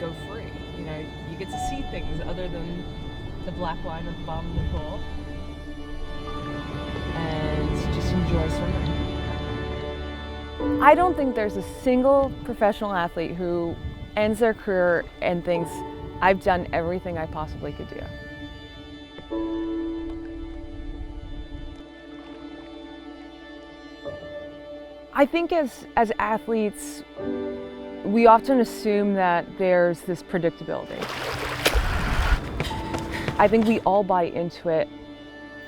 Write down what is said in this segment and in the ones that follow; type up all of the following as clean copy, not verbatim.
go free. You know, you get to see things other than the black line at the bottom of the pool, and just enjoy swimming. I don't think there's a single professional athlete who ends their career and thinks, I've done everything I possibly could do. I think as athletes, we often assume that there's this predictability. I think we all buy into it,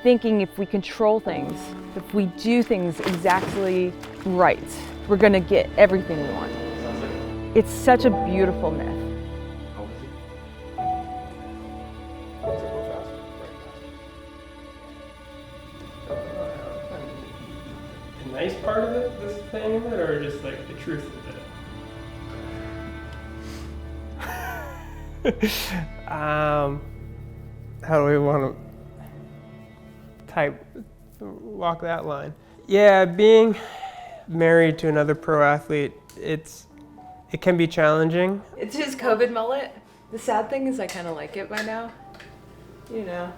thinking if we control things, if we do things exactly right, we're gonna get everything we want. It's such a beautiful myth. The nice part of it, this thing of it, or just like the truth of it? How do we want to walk that line? Yeah, being married to another pro athlete, it can be challenging. It's his COVID mullet. The sad thing is I kind of like it by now. You know,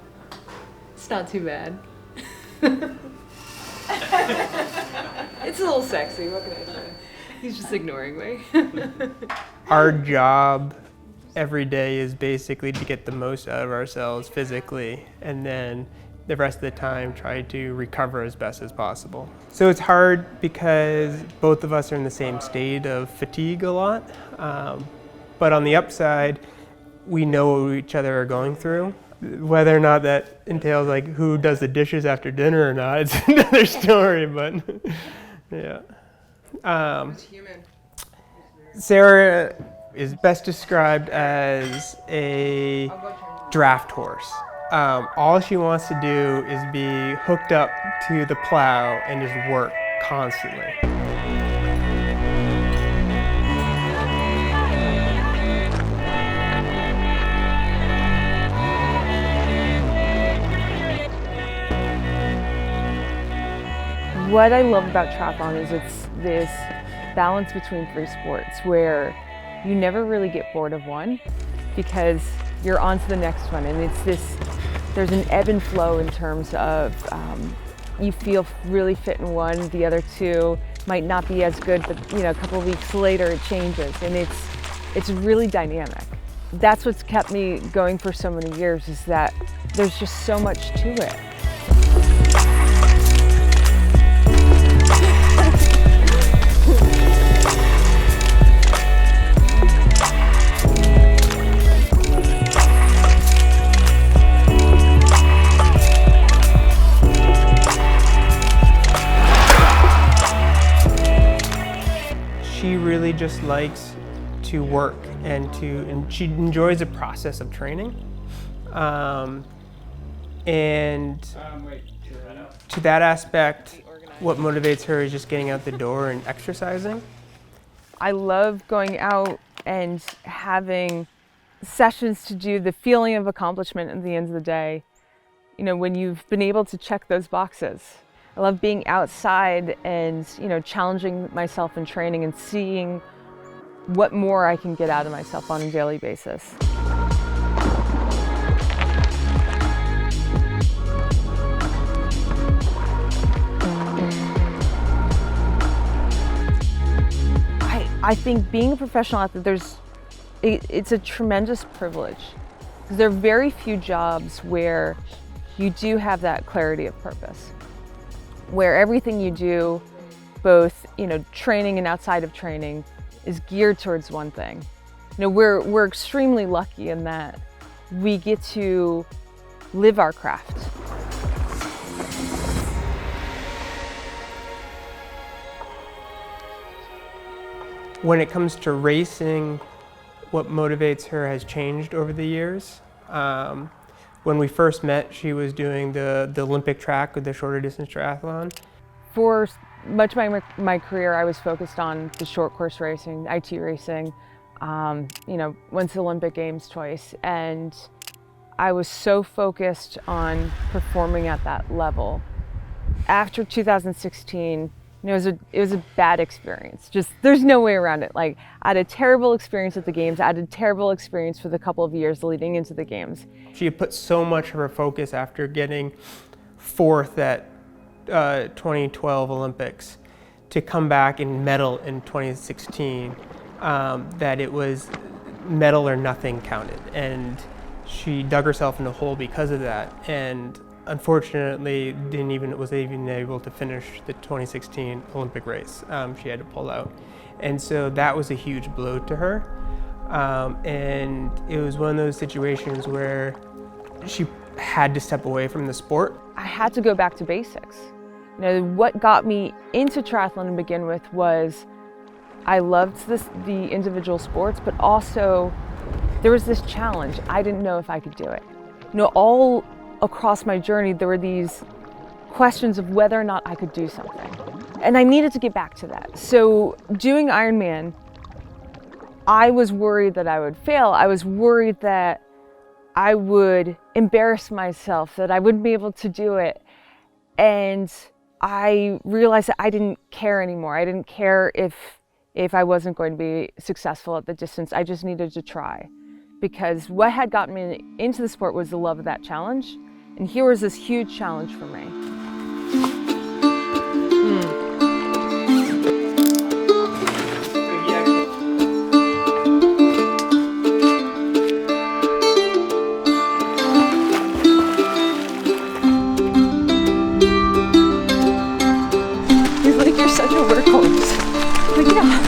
it's not too bad. It's a little sexy, what can I say? He's just ignoring me. Our job every day is basically to get the most out of ourselves physically, and then the rest of the time try to recover as best as possible. So it's hard because both of us are in the same state of fatigue a lot, but on the upside, we know what each other are going through. Whether or not that entails like who does the dishes after dinner or not, it's another story, but yeah. It's human. Sarah is best described as a draft horse. All she wants to do is be hooked up to the plow and just work constantly. What I love about triathlon is it's this balance between three sports where you never really get bored of one because you're on to the next one, and there's an ebb and flow in terms of you feel really fit in one, the other two might not be as good, but a couple of weeks later it changes, and it's really dynamic. That's what's kept me going for so many years, is that there's just so much to it. She really just likes to work and she enjoys the process of training. And to that aspect, what motivates her is just getting out the door and exercising. I love going out and having sessions to do the feeling of accomplishment at the end of the day. When you've been able to check those boxes. I love being outside and, challenging myself in training and seeing what more I can get out of myself on a daily basis. I think being a professional athlete, it's a tremendous privilege. There are very few jobs where you do have that clarity of purpose, where everything you do, both training and outside of training, is geared towards one thing. We're extremely lucky in that we get to live our craft. When it comes to racing, what motivates her has changed over the years. When we first met, she was doing the Olympic track with the shorter distance triathlon. For much of my career, I was focused on the short course racing, IT racing, went to the Olympic Games twice, and I was so focused on performing at that level. After 2016, You know, it was a bad experience. Just, there's no way around it. Like, I had a terrible experience at the games. I had a terrible experience for the couple of years leading into the games. She had put so much of her focus after getting fourth at 2012 Olympics to come back and medal in 2016, that it was medal or nothing counted. And she dug herself in a hole because of that. And unfortunately, wasn't even able to finish the 2016 Olympic race. She had to pull out. And so that was a huge blow to her. And it was one of those situations where she had to step away from the sport. I had to go back to basics. You know, what got me into triathlon to begin with was I loved the individual sports, but also there was this challenge. I didn't know if I could do it. You know, all across my journey, there were these questions of whether or not I could do something. And I needed to get back to that. So doing Ironman, I was worried that I would fail. I was worried that I would embarrass myself, that I wouldn't be able to do it. And I realized that I didn't care anymore. I didn't care if I wasn't going to be successful at the distance. I just needed to try. Because what had gotten me into the sport was the love of that challenge. And here was this huge challenge for me. He's like, you're such a workhorse. Like, yeah.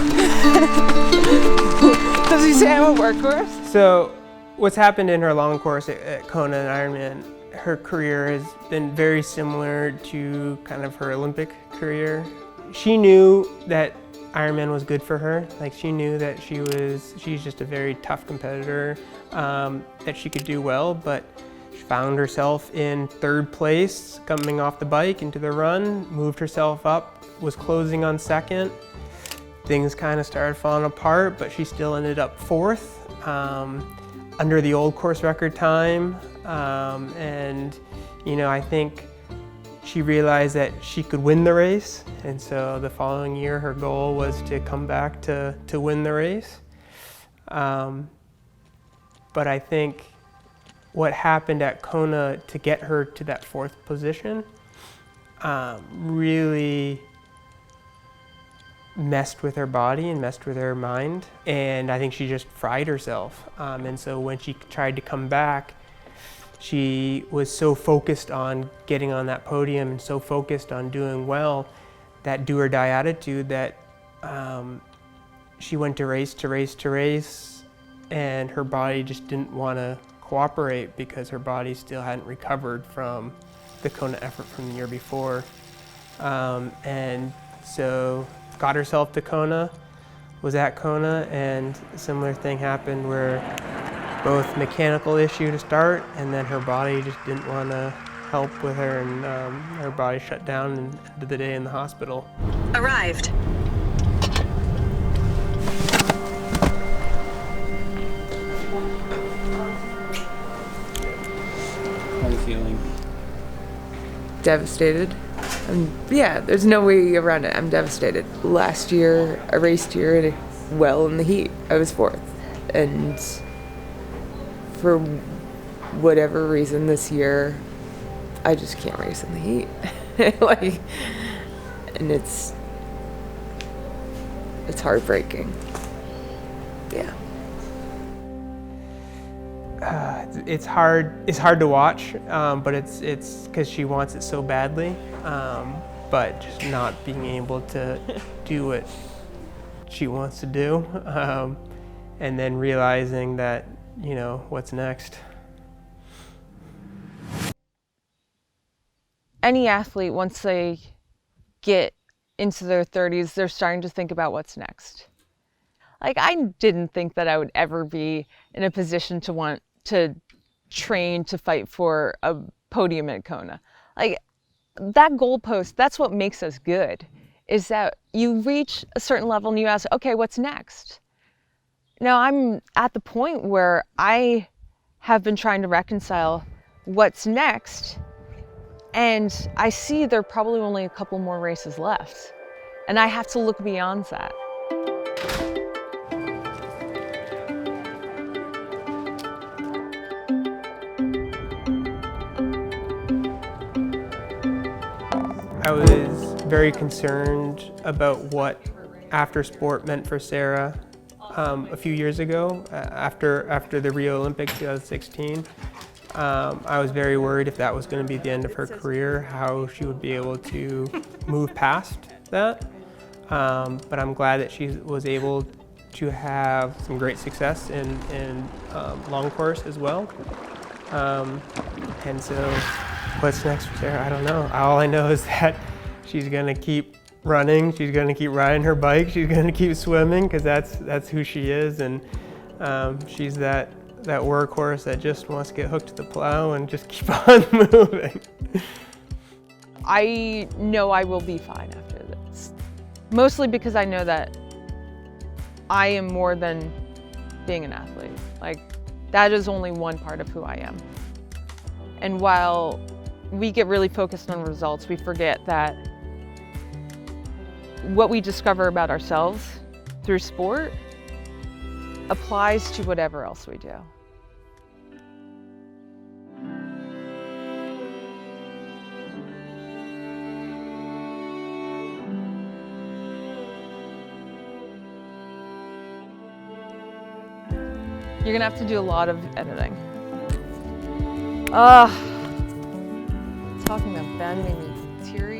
Does he say I'm a workhorse? So what's happened in her long course at Kona and Ironman, her career has been very similar to kind of her Olympic career. She knew that Ironman was good for her. Like, she knew that she's just a very tough competitor, that she could do well, but she found herself in third place coming off the bike into the run, moved herself up, was closing on second. Things kind of started falling apart, but she still ended up fourth, under the old course record time. And, you know, I think she realized that she could win the race. And so the following year, her goal was to come back to win the race. But I think what happened at Kona to get her to that fourth position really messed with her body and messed with her mind. And I think she just fried herself. And so when she tried to come back, she was so focused on getting on that podium and so focused on doing well, that do or die attitude, that she went to race to race to race, and her body just didn't want to cooperate because her body still hadn't recovered from the Kona effort from the year before. And so got herself to Kona, was at Kona, and a similar thing happened where both mechanical issue to start, and then her body just didn't want to help with her, and her body shut down and ended the day in the hospital. Arrived. How are you feeling? Devastated. Yeah, there's no way around it. I'm devastated. Last year, I raced here well in the heat. I was fourth. And for whatever reason this year, I just can't race in the heat. And it's heartbreaking. Yeah. It's hard to watch, but it's because she wants it so badly, but just not being able to do what she wants to do, and then realizing that, you know, what's next. Any athlete, once they get into their 30s, they're starting to think about what's next. Like, I didn't think that I would ever be in a position to want to train to fight for a podium at Kona. Like, that goalpost, that's what makes us good, is that you reach a certain level and you ask, okay, what's next? Now, I'm at the point where I have been trying to reconcile what's next, and I see there are probably only a couple more races left. And I have to look beyond that. I was very concerned about what after sport meant for Sarah a few years ago, after the Rio Olympics 2016. I was very worried if that was going to be the end of her career, how she would be able to move past that. But I'm glad that she was able to have some great success in long course as well. And so what's next for Sarah? I don't know. All I know is that she's going to keep running, she's going to keep riding her bike, she's going to keep swimming, because that's who she is. And she's that workhorse that just wants to get hooked to the plow and just keep on moving. I know I will be fine after this. Mostly because I know that I am more than being an athlete. Like, that is only one part of who I am. And while we get really focused on results, we forget that what we discover about ourselves through sport applies to whatever else we do. You're gonna have to do a lot of editing. Talking about Ben made me teary.